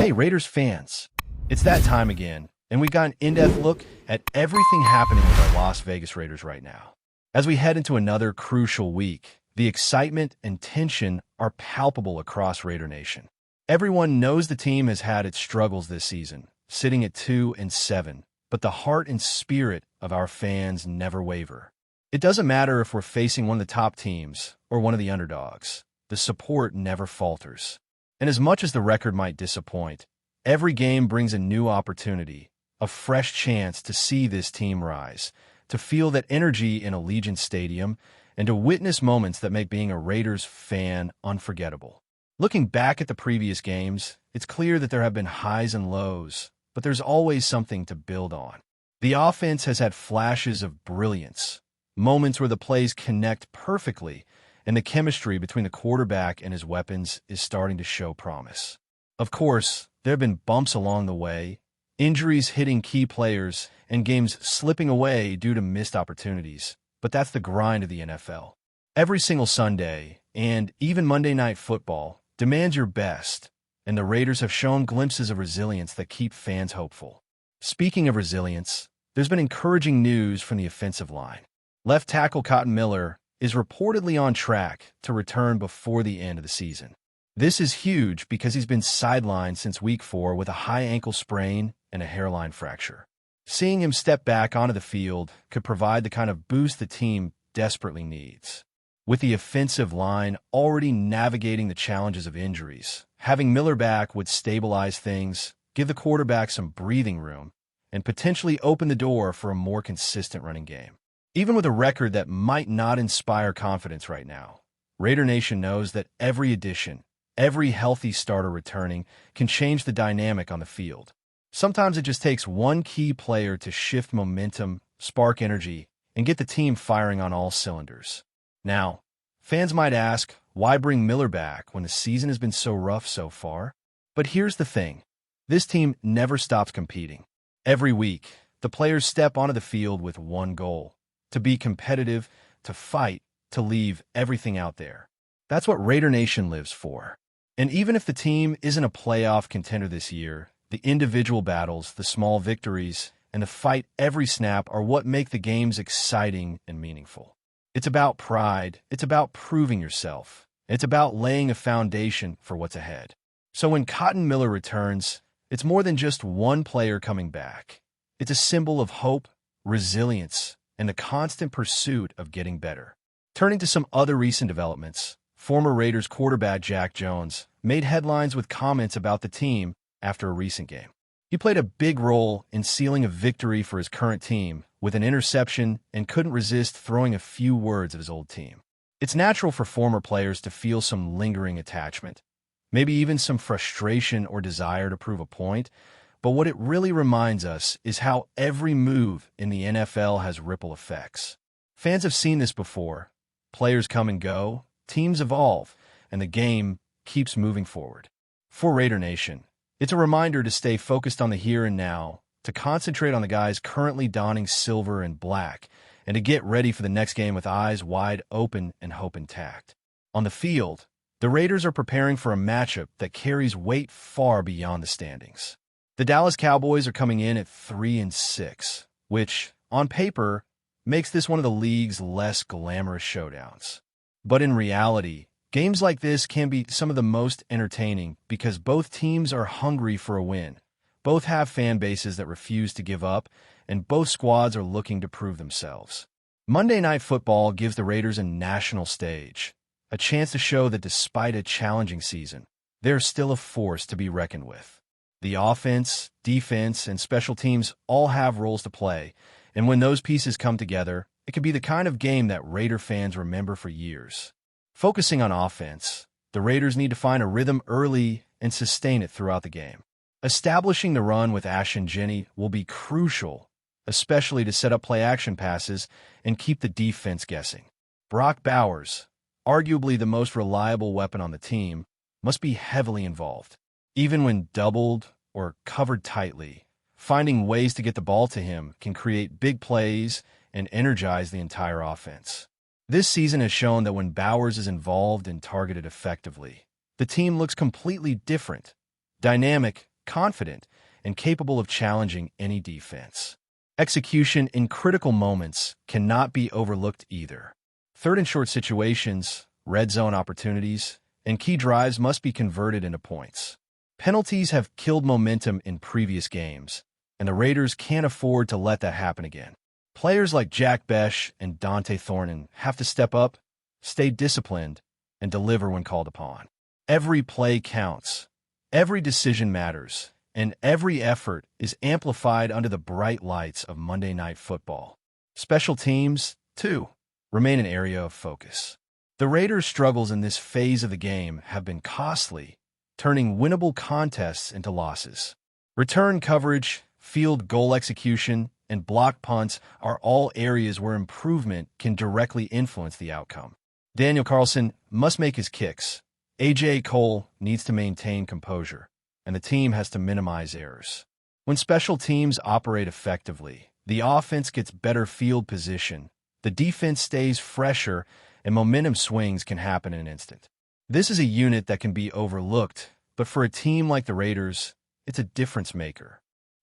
Hey, Raiders fans, it's that time again, and we got an in-depth look at everything happening with our Las Vegas Raiders right now. As we head into another crucial week, the excitement and tension are palpable across Raider Nation. Everyone knows the team has had its struggles this season, sitting at 2-7, but the heart and spirit of our fans never waver. It doesn't matter if we're facing one of the top teams or one of the underdogs. The support never falters. And as much as the record might disappoint, every game brings a new opportunity, a fresh chance to see this team rise, to feel that energy in Allegiant Stadium, and to witness moments that make being a Raiders fan unforgettable. Looking back at the previous games, it's clear that there have been highs and lows, but there's always something to build on. The offense has had flashes of brilliance, moments where the plays connect perfectly, and the chemistry between the quarterback and his weapons is starting to show promise. Of course, there have been bumps along the way, injuries hitting key players, and games slipping away due to missed opportunities, but that's the grind of the NFL. Every single Sunday, and even Monday Night Football, demands your best, and the Raiders have shown glimpses of resilience that keep fans hopeful. Speaking of resilience, there's been encouraging news from the offensive line. Left tackle Cotton Miller is reportedly on track to return before the end of the season. This is huge because he's been sidelined since Week 4 with a high ankle sprain and a hairline fracture. Seeing him step back onto the field could provide the kind of boost the team desperately needs. With the offensive line already navigating the challenges of injuries, having Miller back would stabilize things, give the quarterback some breathing room, and potentially open the door for a more consistent running game. Even with a record that might not inspire confidence right now, Raider Nation knows that every addition, every healthy starter returning can change the dynamic on the field. Sometimes it just takes one key player to shift momentum, spark energy, and get the team firing on all cylinders. Now, fans might ask, why bring Miller back when the season has been so rough so far? But here's the thing. This team never stops competing. Every week, the players step onto the field with one goal: to be competitive, to fight, to leave everything out there. That's what Raider Nation lives for. And even if the team isn't a playoff contender this year, the individual battles, the small victories, and the fight every snap are what make the games exciting and meaningful. It's about pride. It's about proving yourself. It's about laying a foundation for what's ahead. So when Cotton Miller returns, it's more than just one player coming back. It's a symbol of hope, resilience, and the constant pursuit of getting better. Turning to some other recent developments, former Raiders quarterback Jack Jones made headlines with comments about the team after a recent game. He played a big role in sealing a victory for his current team with an interception and couldn't resist throwing a few words of his old team. It's natural for former players to feel some lingering attachment, maybe even some frustration or desire to prove a point, but what it really reminds us is how every move in the NFL has ripple effects. Fans have seen this before. Players come and go, teams evolve, and the game keeps moving forward. For Raider Nation, it's a reminder to stay focused on the here and now, to concentrate on the guys currently donning silver and black, and to get ready for the next game with eyes wide open and hope intact. On the field, the Raiders are preparing for a matchup that carries weight far beyond the standings. The Dallas Cowboys are coming in at 3-6, which, on paper, makes this one of the league's less glamorous showdowns. But in reality, games like this can be some of the most entertaining because both teams are hungry for a win. Both have fan bases that refuse to give up, and both squads are looking to prove themselves. Monday Night Football gives the Raiders a national stage, a chance to show that despite a challenging season, they're still a force to be reckoned with. The offense, defense, and special teams all have roles to play, and when those pieces come together, it can be the kind of game that Raider fans remember for years. Focusing on offense, the Raiders need to find a rhythm early and sustain it throughout the game. Establishing the run with Ashton Jenny will be crucial, especially to set up play-action passes and keep the defense guessing. Brock Bowers, arguably the most reliable weapon on the team, must be heavily involved. Even when doubled or covered tightly, finding ways to get the ball to him can create big plays and energize the entire offense. This season has shown that when Bowers is involved and targeted effectively, the team looks completely different, dynamic, confident, and capable of challenging any defense. Execution in critical moments cannot be overlooked either. Third and short situations, red zone opportunities, and key drives must be converted into points. Penalties have killed momentum in previous games, and the Raiders can't afford to let that happen again. Players like Jack Besh and Dante Thornton have to step up, stay disciplined, and deliver when called upon. Every play counts, every decision matters, and every effort is amplified under the bright lights of Monday Night Football. Special teams, too, remain an area of focus. The Raiders' struggles in this phase of the game have been costly, turning winnable contests into losses. Return coverage, field goal execution, and block punts are all areas where improvement can directly influence the outcome. Daniel Carlson must make his kicks. A.J. Cole needs to maintain composure, and the team has to minimize errors. When special teams operate effectively, the offense gets better field position, the defense stays fresher, and momentum swings can happen in an instant. This is a unit that can be overlooked, but for a team like the Raiders, it's a difference maker.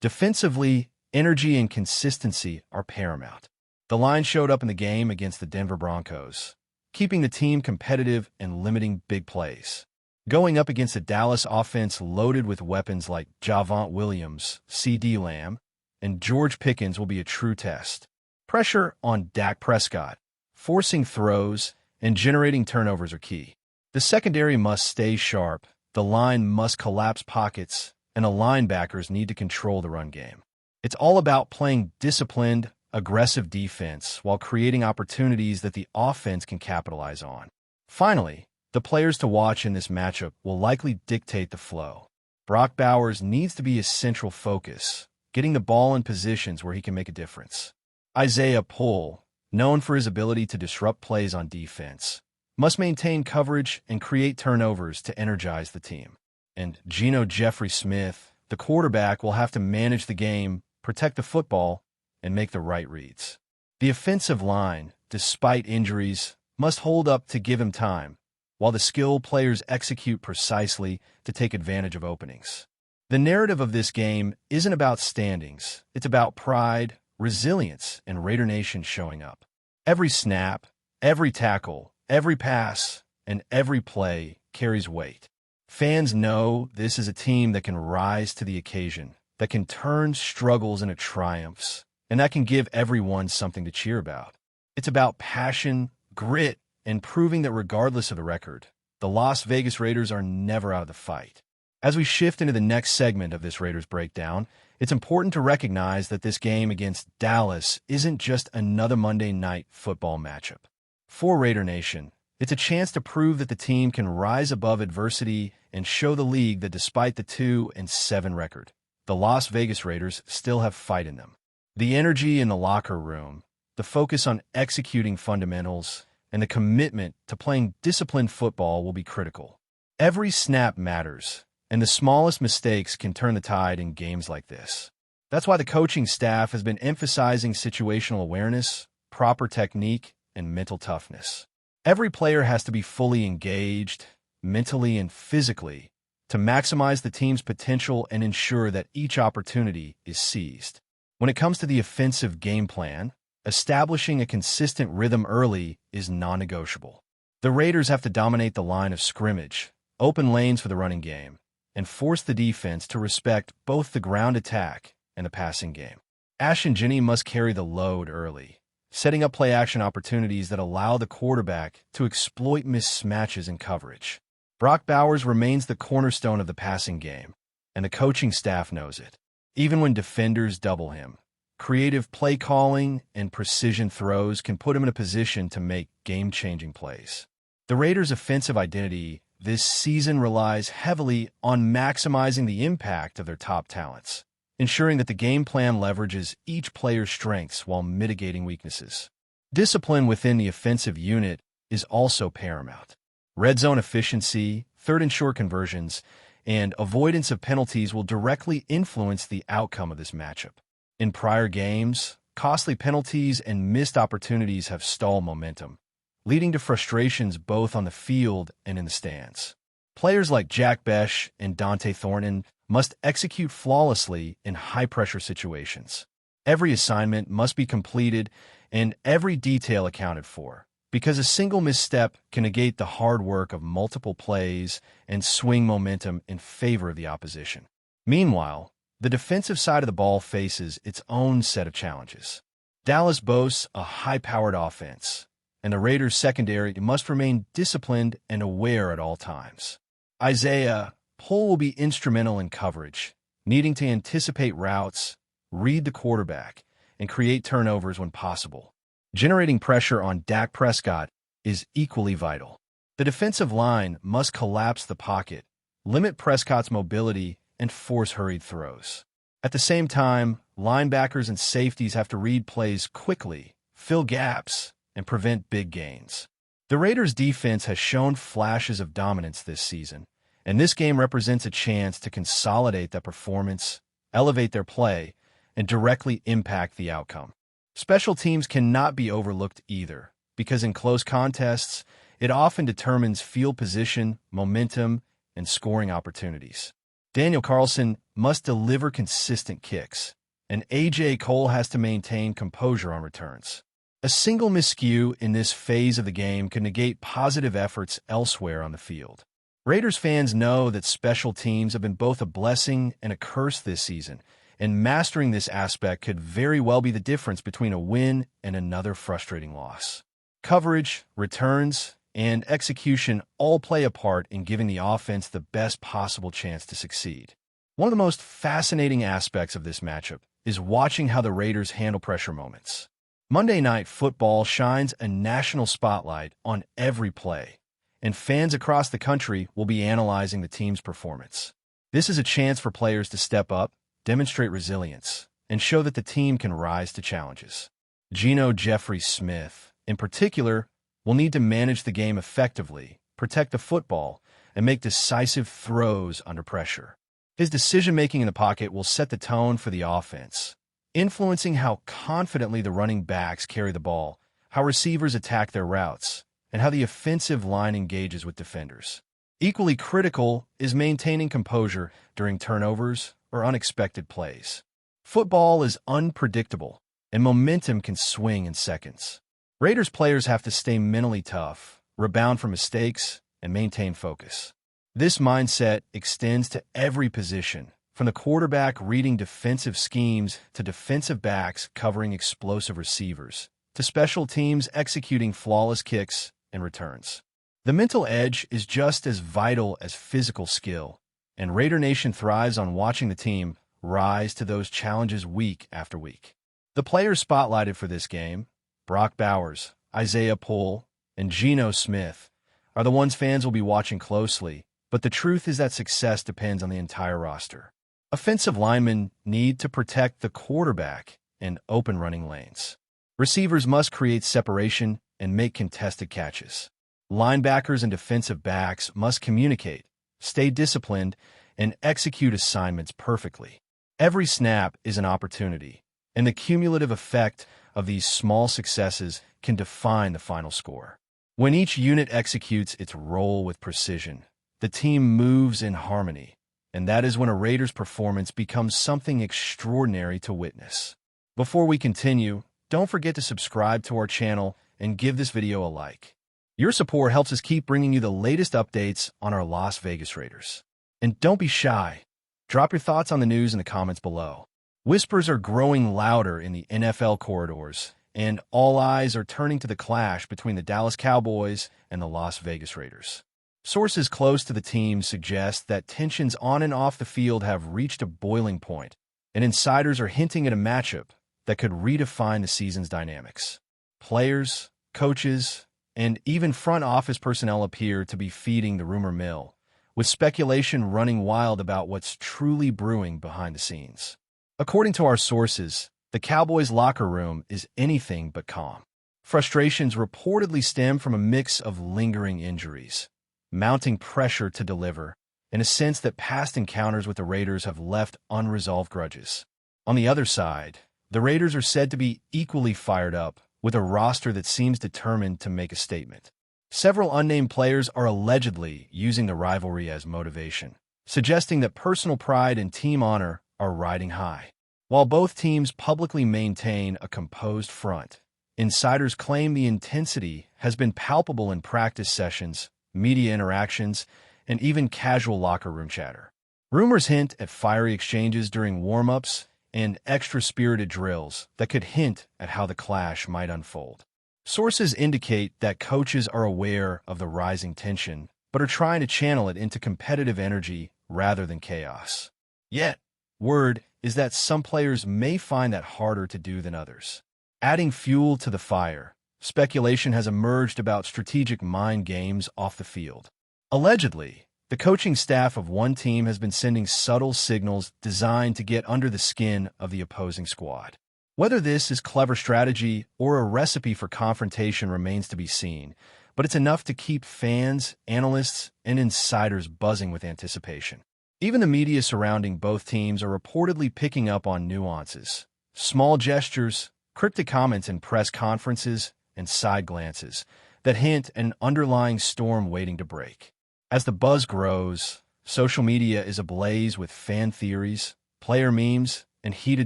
Defensively, energy and consistency are paramount. The line showed up in the game against the Denver Broncos, keeping the team competitive and limiting big plays. Going up against a Dallas offense loaded with weapons like Javonte Williams, C.D. Lamb, and George Pickens will be a true test. Pressure on Dak Prescott, forcing throws, and generating turnovers are key. The secondary must stay sharp, the line must collapse pockets, and the linebackers need to control the run game. It's all about playing disciplined, aggressive defense while creating opportunities that the offense can capitalize on. Finally, the players to watch in this matchup will likely dictate the flow. Brock Bowers needs to be a central focus, getting the ball in positions where he can make a difference. Isaiah Poole, known for his ability to disrupt plays on defense, must maintain coverage and create turnovers to energize the team. And Geno Jeffrey-Smith, the quarterback, will have to manage the game, protect the football, and make the right reads. The offensive line, despite injuries, must hold up to give him time, while the skilled players execute precisely to take advantage of openings. The narrative of this game isn't about standings. It's about pride, resilience, and Raider Nation showing up. Every snap, every tackle, every pass, and every play carries weight. Fans know this is a team that can rise to the occasion, that can turn struggles into triumphs, and that can give everyone something to cheer about. It's about passion, grit, and proving that regardless of the record, the Las Vegas Raiders are never out of the fight. As we shift into the next segment of this Raiders breakdown, it's important to recognize that this game against Dallas isn't just another Monday Night Football matchup. For Raider Nation, it's a chance to prove that the team can rise above adversity and show the league that despite the 2-7 record, the Las Vegas Raiders still have fight in them. The energy in the locker room, the focus on executing fundamentals, and the commitment to playing disciplined football will be critical. Every snap matters, and the smallest mistakes can turn the tide in games like this. That's why the coaching staff has been emphasizing situational awareness, proper technique, and mental toughness. Every player has to be fully engaged, mentally and physically, to maximize the team's potential and ensure that each opportunity is seized. When it comes to the offensive game plan, establishing a consistent rhythm early is non-negotiable. The Raiders have to dominate the line of scrimmage, open lanes for the running game, and force the defense to respect both the ground attack and the passing game. Ashton Jenney must carry the load early, setting up play-action opportunities that allow the quarterback to exploit mismatches in coverage. Brock Bowers remains the cornerstone of the passing game, and the coaching staff knows it. Even when defenders double him, creative play calling and precision throws can put him in a position to make game-changing plays. The Raiders' offensive identity this season relies heavily on maximizing the impact of their top talents, ensuring that the game plan leverages each player's strengths while mitigating weaknesses. Discipline within the offensive unit is also paramount. Red zone efficiency, third and short conversions, and avoidance of penalties will directly influence the outcome of this matchup. In prior games, costly penalties and missed opportunities have stalled momentum, leading to frustrations both on the field and in the stands. Players like Jack Besh and Dante Thornton must execute flawlessly in high-pressure situations. Every assignment must be completed and every detail accounted for, because a single misstep can negate the hard work of multiple plays and swing momentum in favor of the opposition. Meanwhile, the defensive side of the ball faces its own set of challenges. Dallas boasts a high-powered offense, and the Raiders' secondary must remain disciplined and aware at all times. Isaiah Poole will be instrumental in coverage, needing to anticipate routes, read the quarterback, and create turnovers when possible. Generating pressure on Dak Prescott is equally vital. The defensive line must collapse the pocket, limit Prescott's mobility, and force hurried throws. At the same time, linebackers and safeties have to read plays quickly, fill gaps, and prevent big gains. The Raiders' defense has shown flashes of dominance this season, and this game represents a chance to consolidate that performance, elevate their play, and directly impact the outcome. Special teams cannot be overlooked either, because in close contests, it often determines field position, momentum, and scoring opportunities. Daniel Carlson must deliver consistent kicks, and A.J. Cole has to maintain composure on returns. A single miscue in this phase of the game can negate positive efforts elsewhere on the field. Raiders fans know that special teams have been both a blessing and a curse this season, and mastering this aspect could very well be the difference between a win and another frustrating loss. Coverage, returns, and execution all play a part in giving the offense the best possible chance to succeed. One of the most fascinating aspects of this matchup is watching how the Raiders handle pressure moments. Monday Night Football shines a national spotlight on every play, and fans across the country will be analyzing the team's performance. This is a chance for players to step up, demonstrate resilience, and show that the team can rise to challenges. Geno Jeffrey Smith, in particular, will need to manage the game effectively, protect the football, and make decisive throws under pressure. His decision-making in the pocket will set the tone for the offense, influencing how confidently the running backs carry the ball, how receivers attack their routes, and how the offensive line engages with defenders. Equally critical is maintaining composure during turnovers or unexpected plays. Football is unpredictable, and momentum can swing in seconds. Raiders players have to stay mentally tough, rebound from mistakes, and maintain focus. This mindset extends to every position, from the quarterback reading defensive schemes to defensive backs covering explosive receivers, to special teams executing flawless kicks and returns. The mental edge is just as vital as physical skill, and Raider Nation thrives on watching the team rise to those challenges week after week. The players spotlighted for this game, Brock Bowers, Isaiah Poole, and Geno Smith, are the ones fans will be watching closely, but the truth is that success depends on the entire roster. Offensive linemen need to protect the quarterback and open running lanes. Receivers must create separation and make contested catches. Linebackers and defensive backs must communicate, stay disciplined, and execute assignments perfectly. Every snap is an opportunity, and the cumulative effect of these small successes can define the final score. When each unit executes its role with precision, the team moves in harmony, and that is when a Raiders performance becomes something extraordinary to witness. Before we continue, don't forget to subscribe to our channel and give this video a like. Your support helps us keep bringing you the latest updates on our Las Vegas Raiders. And don't be shy. Drop your thoughts on the news in the comments below. Whispers are growing louder in the NFL corridors, and all eyes are turning to the clash between the Dallas Cowboys and the Las Vegas Raiders. Sources close to the team suggest that tensions on and off the field have reached a boiling point, and insiders are hinting at a matchup that could redefine the season's dynamics. Players, coaches, and even front office personnel appear to be feeding the rumor mill, with speculation running wild about what's truly brewing behind the scenes. According to our sources, the Cowboys' locker room is anything but calm. Frustrations reportedly stem from a mix of lingering injuries, mounting pressure to deliver, and a sense that past encounters with the Raiders have left unresolved grudges. On the other side, the Raiders are said to be equally fired up, with a roster that seems determined to make a statement. Several unnamed players are allegedly using the rivalry as motivation, suggesting that personal pride and team honor are riding high. While both teams publicly maintain a composed front, insiders claim the intensity has been palpable in practice sessions, media interactions, and even casual locker room chatter. Rumors hint at fiery exchanges during warm-ups and extra-spirited drills that could hint at how the clash might unfold. Sources indicate that coaches are aware of the rising tension, but are trying to channel it into competitive energy rather than chaos. Yet, word is that some players may find that harder to do than others. Adding fuel to the fire, speculation has emerged about strategic mind games off the field. Allegedly, the coaching staff of one team has been sending subtle signals designed to get under the skin of the opposing squad. Whether this is clever strategy or a recipe for confrontation remains to be seen, but it's enough to keep fans, analysts, and insiders buzzing with anticipation. Even the media surrounding both teams are reportedly picking up on nuances. Small gestures, cryptic comments in press conferences, and side glances that hint at an underlying storm waiting to break. As the buzz grows, social media is ablaze with fan theories, player memes, and heated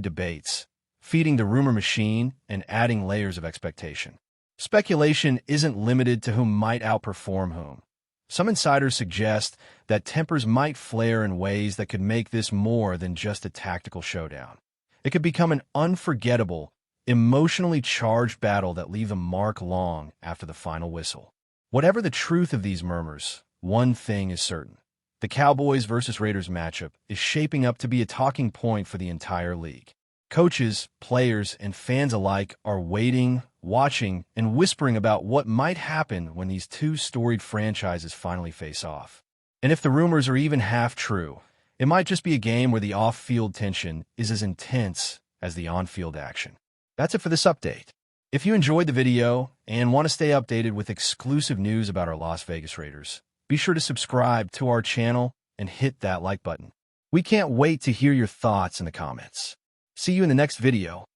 debates, feeding the rumor machine and adding layers of expectation. Speculation isn't limited to whom might outperform whom. Some insiders suggest that tempers might flare in ways that could make this more than just a tactical showdown. It could become an unforgettable, emotionally charged battle that leaves a mark long after the final whistle. Whatever the truth of these murmurs, one thing is certain. The Cowboys versus Raiders matchup is shaping up to be a talking point for the entire league. Coaches, players, and fans alike are waiting, watching, and whispering about what might happen when these two storied franchises finally face off. And if the rumors are even half true, it might just be a game where the off-field tension is as intense as the on-field action. That's it for this update. If you enjoyed the video and want to stay updated with exclusive news about our Las Vegas Raiders, be sure to subscribe to our channel and hit that like button. We can't wait to hear your thoughts in the comments. See you in the next video.